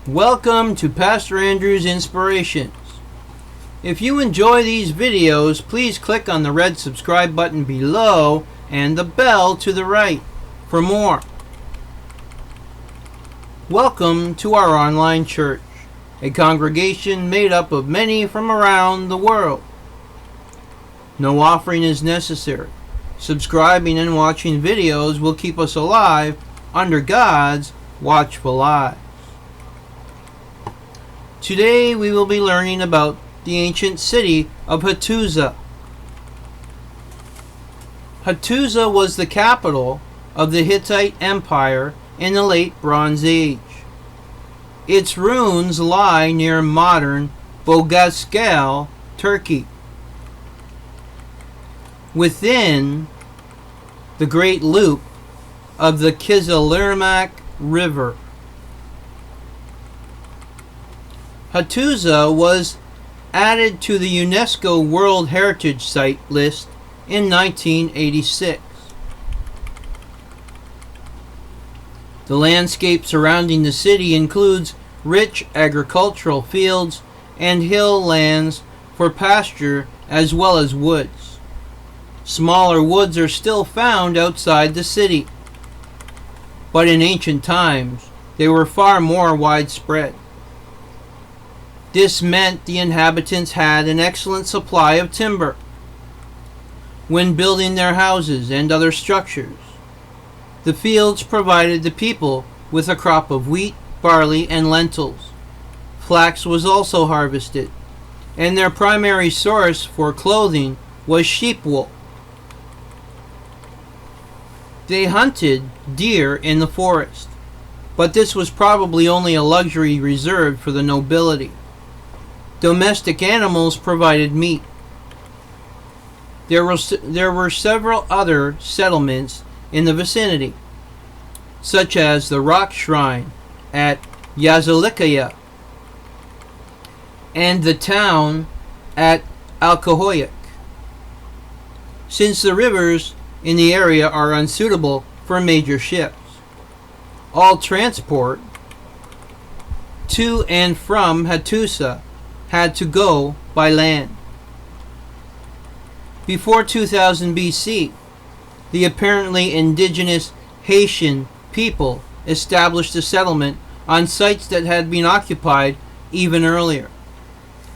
Welcome to Pastor Andrew's Inspirations. If you enjoy these videos, please click on the red subscribe button below and the bell to the right for more. Welcome to our online church, a congregation made up of many from around the world. No offering is necessary. Subscribing and watching videos will keep us alive under God's watchful eye. Today we will be learning about the ancient city of Hattusa. Hattusa was the capital of the Hittite Empire in the late Bronze Age. Its ruins lie near modern Büyükkale, Turkey. Within the Great Loop of the Kızılırmak River. Hattusa was added to the UNESCO World Heritage Site list in 1986. The landscape surrounding the city includes rich agricultural fields and hill lands for pasture as well as woods. Smaller woods are still found outside the city, but in ancient times they were far more widespread. This meant the inhabitants had an excellent supply of timber when building their houses and other structures. The fields provided the people with a crop of wheat, barley, and lentils. Flax was also harvested, and their primary source for clothing was sheep wool. They hunted deer in the forest, but this was probably only a luxury reserved for the nobility. Domestic animals provided meat. There were several other settlements in the vicinity, such as the rock shrine at Yazalikaya and the town at Alcohoic. Since the rivers in the area are unsuitable for major ships, all transport to and from Hattusa had to go by land. Before 2000 BC, the apparently indigenous Hattian people established a settlement on sites that had been occupied even earlier,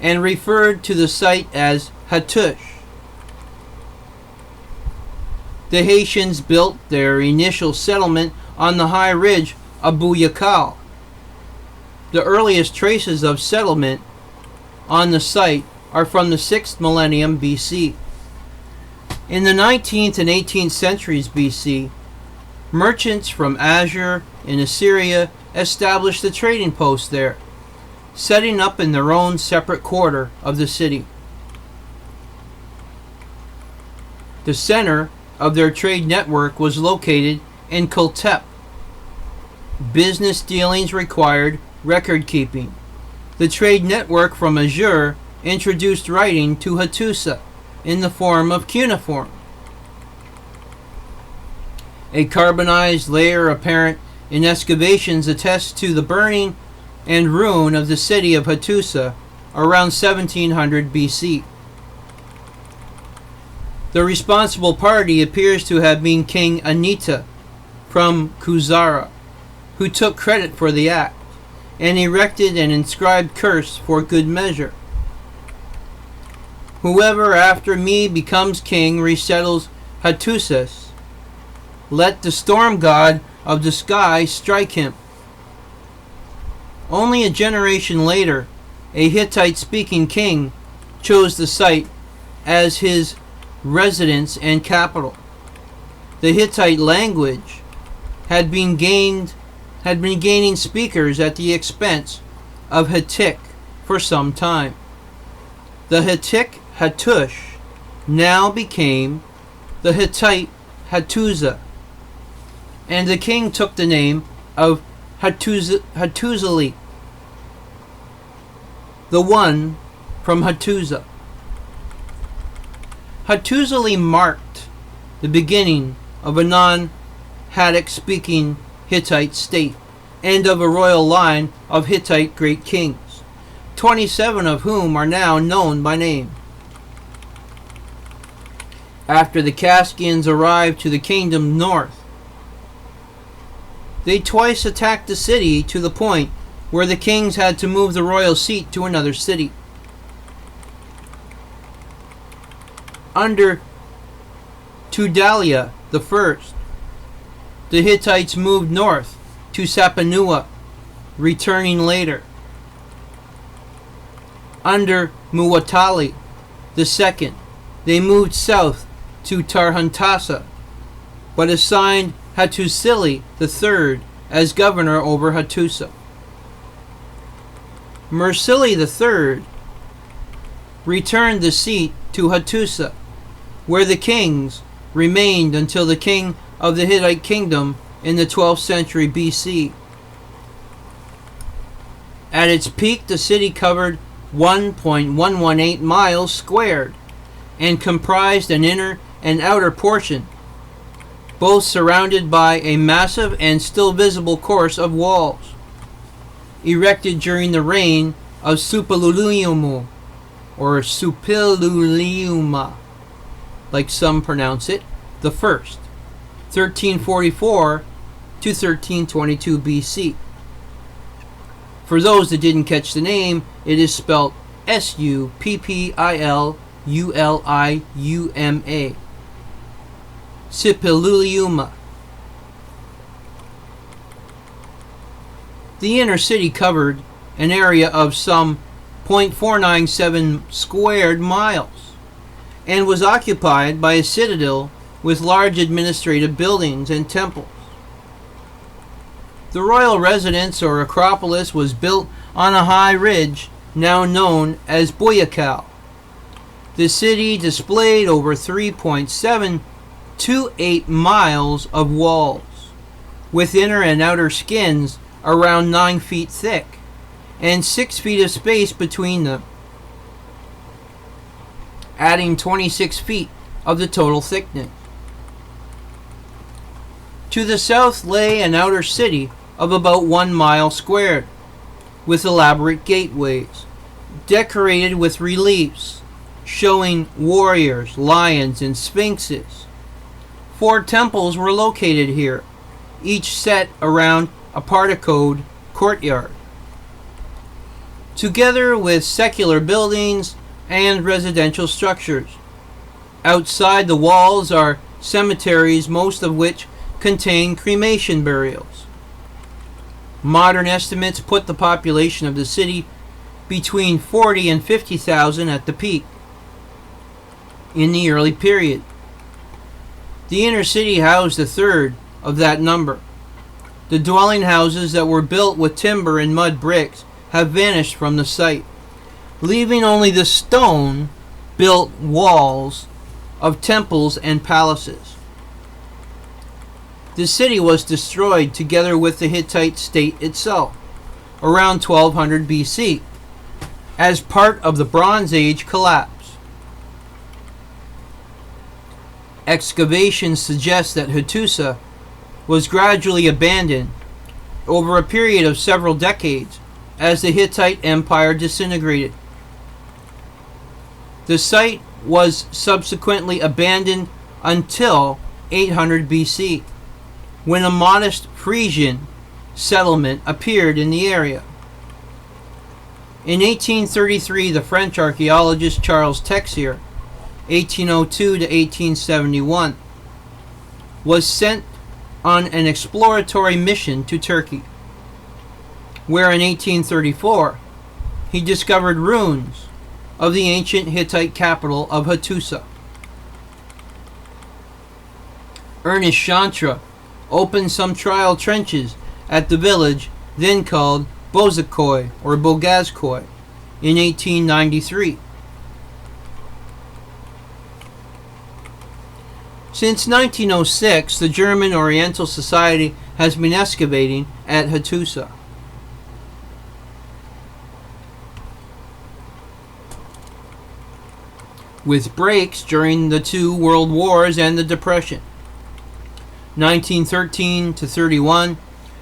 and referred to the site as Hattush. The Hattians built their initial settlement on the high ridge of Büyükkale. The earliest traces of settlement on the site are from the 6th millennium BC. In the 19th and 18th centuries BC, merchants from Ashur and Assyria established a trading post there, setting up in their own separate quarter of the city. The center of their trade network was located in Kultep. Business dealings required record keeping. The trade network from Ashur introduced writing to Hattusa in the form of cuneiform. A carbonized layer apparent in excavations attests to the burning and ruin of the city of Hattusa around 1700 BC. The responsible party appears to have been King Anita from Kuzara, who took credit for the act and erected an inscribed curse for good measure. Whoever after me becomes king resettles Hattusas. Let the storm god of the sky strike him. Only a generation later, a Hittite-speaking king chose the site as his residence and capital. The Hittite language had been gaining speakers at the expense of Hittik for some time. The Hittik Hattush now became the Hittite Hattusa, and the king took the name of Hattusili, the one from Hattusa. Hattusili marked the beginning of a non-Hattic speaking Hittite state and of a royal line of Hittite great kings, 27 of whom are now known by name. After the Kaskians arrived to the kingdom north, they twice attacked the city to the point where the kings had to move the royal seat to another city. Under Tudalia I, the Hittites moved north to Sapanua, returning later. Under Muwatalli II, they moved south to Tarhantasa, but assigned Hattusili III as governor over Hattusa. Mursili III returned the seat to Hattusa, where the kings remained until the king of the Hittite kingdom in the 12th century BC. At its peak, the city covered 1.118 miles squared and comprised an inner and outer portion, both surrounded by a massive and still visible course of walls, erected during the reign of Suppiluliuma, or Suppiluliuma, like some pronounce it, the first, 1344 to 1322 BC. For those that didn't catch the name, it is spelled Suppiluliuma. Suppiluliuma. The inner city covered an area of some 0.497 squared miles and was occupied by a citadel with large administrative buildings and temples. The royal residence or acropolis was built on a high ridge now known as Büyükkale. The city displayed over 3.728 miles of walls, with inner and outer skins around 9 feet thick, and 6 feet of space between them, adding 26 feet of the total thickness. To the south lay an outer city of about 1 mile squared, with elaborate gateways, decorated with reliefs showing warriors, lions, and sphinxes. 4 temples were located here, each set around a particoed courtyard, together with secular buildings and residential structures. Outside the walls are cemeteries, most of which contain cremation burials. Modern estimates put the population of the city between 40 and 50,000 at the peak. In the early period, the inner city housed a third of that number. The dwelling houses that were built with timber and mud bricks have vanished from the site, leaving only the stone-built walls of temples and palaces. The city was destroyed together with the Hittite state itself around 1200 BC as part of the Bronze Age collapse. Excavations suggest that Hattusa was gradually abandoned over a period of several decades as the Hittite Empire disintegrated. The site was subsequently abandoned until 800 BC, when a modest Frisian settlement appeared in the area. In 1833, the French archaeologist Charles Texier, 1802 to 1871, was sent on an exploratory mission to Turkey, where in 1834 he discovered ruins of the ancient Hittite capital of Hattusa. Ernest Chantra opened some trial trenches at the village then called Bozakoi or Bogazkoi in 1893. Since 1906, the German Oriental Society has been excavating at Hattusa. With breaks during the 2 World Wars and the Depression. 1913 to 31,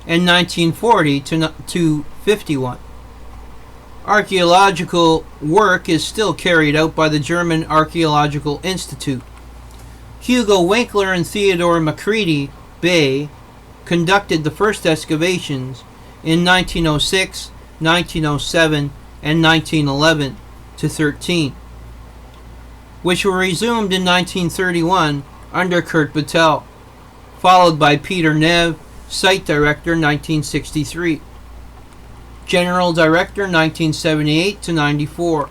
and 1940 to 51. Archaeological work is still carried out by the German Archaeological Institute. Hugo Winkler and Theodore Macready Bay conducted the first excavations in 1906, 1907, and 1911 to 13, which were resumed in 1931 under Kurt Battelle, followed by Peter Neve, Site Director 1963, General Director 1978 to 94.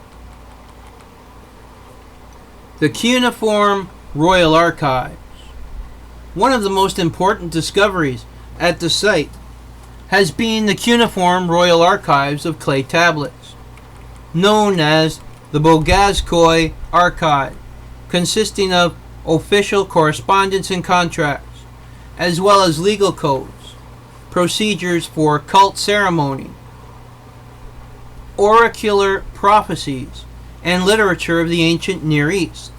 The Cuneiform Royal Archives. One of the most important discoveries at the site has been the Cuneiform Royal Archives of clay tablets, known as the Bogazkoy Archive, consisting of official correspondence and contracts, as well as legal codes, procedures for cult ceremony, oracular prophecies, and literature of the ancient Near East.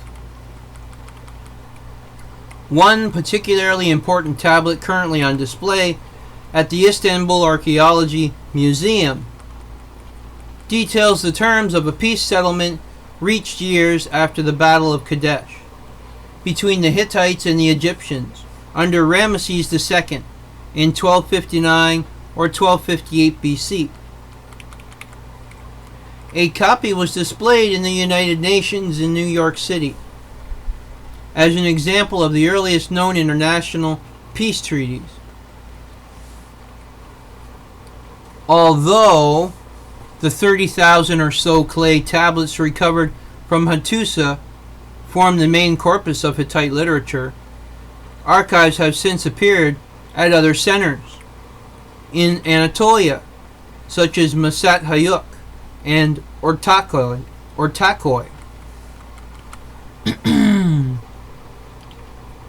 One particularly important tablet currently on display at the Istanbul Archaeology Museum details the terms of a peace settlement reached years after the Battle of Kadesh between the Hittites and the Egyptians under Ramesses II in 1259 or 1258 BC. A copy was displayed in the United Nations in New York City as an example of the earliest known international peace treaties. Although the 30,000 or so clay tablets recovered from Hattusa form the main corpus of Hittite literature, archives have since appeared at other centers in Anatolia, such as Masat Hayuk and Ortaköy.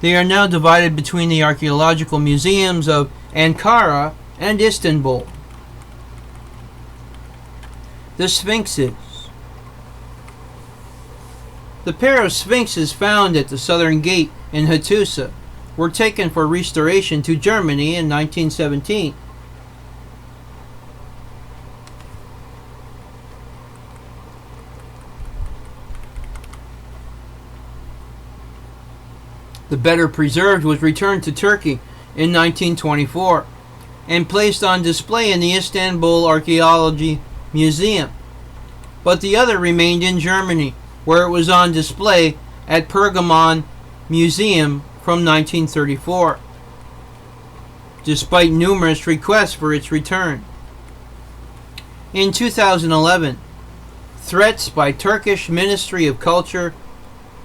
They are now divided between the archaeological museums of Ankara and Istanbul. The Sphinxes. The pair of sphinxes found at the southern gate in Hattusa were taken for restoration to Germany in 1917. The better preserved was returned to Turkey in 1924 and placed on display in the Istanbul Archaeology Museum, but the other remained in Germany, where it was on display at Pergamon Museum from 1934, despite numerous requests for its return. In 2011, threats by Turkish Ministry of Culture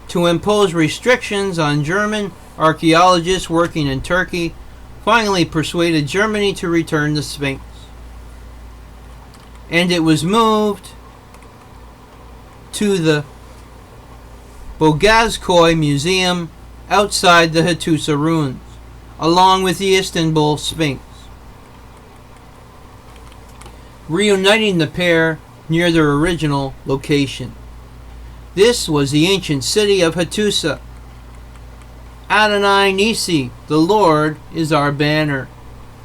to impose restrictions on German archaeologists working in Turkey finally persuaded Germany to return the Sphinx, and it was moved to the Bogazkoy Museum outside the Hattusa ruins, along with the Istanbul Sphinx, reuniting the pair near their original location. This was the ancient city of Hattusa. Adonai Nisi, the Lord, is our banner.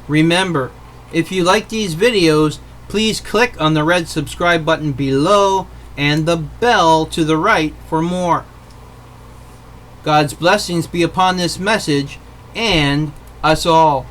Remember, if you like these videos, please click on the red subscribe button below and the bell to the right for more. God's blessings be upon this message and us all.